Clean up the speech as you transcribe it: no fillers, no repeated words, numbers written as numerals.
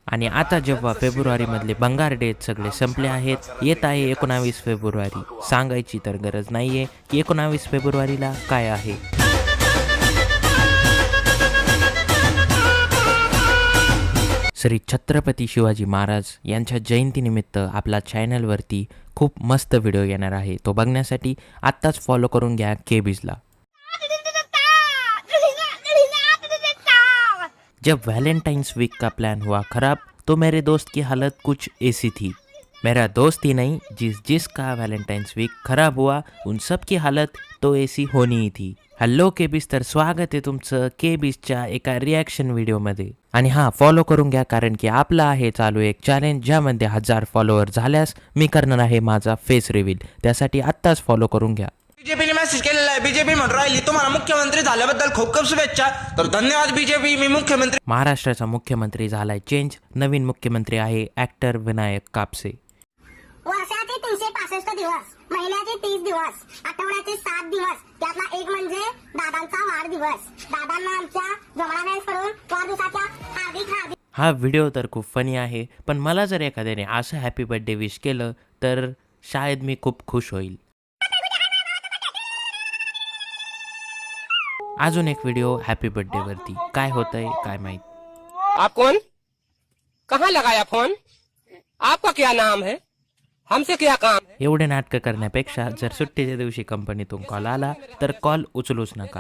आणि आता जेव्हा फेब्रुवारीमधले बंगार डेट सगळे संपले आहेत, येत आहे 19 फेब्रुवारी. सांगायची तर गरज नाहीये की 19 फेब्रुवारीला काय आहे. श्री छत्रपती शिवाजी महाराज यांच्या जयंतीनिमित्त आपल्या चॅनलवरती खूप मस्त व्हिडिओ येणार आहे. तो बघण्यासाठी आत्ताच फॉलो करून घ्या केबीजला. जब वैलेंटाइंस वीक का प्लान हुआ खराब तो मेरे दोस्त की हालत कुछ ऐसी थी. मेरा दोस्त ही नहीं, जिसका वैलेंटाइंस वीक खराब हुआ उन सब की हालत तो ऐसी होनी ही थी. हॅलो केबीज, तर स्वागत आहे तुमचं केबीजच्या एका रिॲक्शन व्हिडिओमध्ये. आणि हां, फॉलो करून घ्या कारण की आपलं आहे चालू एक चॅलेंज ज्यामध्ये 1000 फॉलोअर झाल्यास मी करणार आहे माझा फेस रिव्हील. त्यासाठी आत्ताच फॉलो करून घ्या. बीजेपीने मेसेज केलेला आहे. बीजेपी म्हणून राहिली तुम्हाला मुख्यमंत्री झाल्याबद्दल खूप खूप शुभेच्छा. तर धन्यवाद बीजेपी. मी मुख्यमंत्री. महाराष्ट्राचा मुख्यमंत्री झालाय चेंज. नवीन मुख्यमंत्री आहे ॲक्टर विनायक कापसे. वर्षाचे 365 दिवस, महिन्याचे 30 दिवस, आठवड्याचे 7 दिवस, त्यातला एक म्हणजे दादांचा वाढदिवस. दादांना आमच्या जमणाऱ्यांकडून वाढदिवसाच्या हार्दिक हा व्हिडिओ तर खूप फनी आहे, पण मला जर एखाद्याने असं हॅपी बर्थडे विश केलं तर शायद मी खूप खुश होईल. अजून एक व्हिडिओ हॅपी बर्थडे वरती. काय होतंय काय माहित. आप कौन? कहाँ लगाया फोन? आपका क्या नाम है? हमसे क्या काम है? एवढे नाटकं करण्यापेक्षा जर सुट्टीच्या दिवशी कंपनीतून कॉल आला तर कॉल उचलूच नका.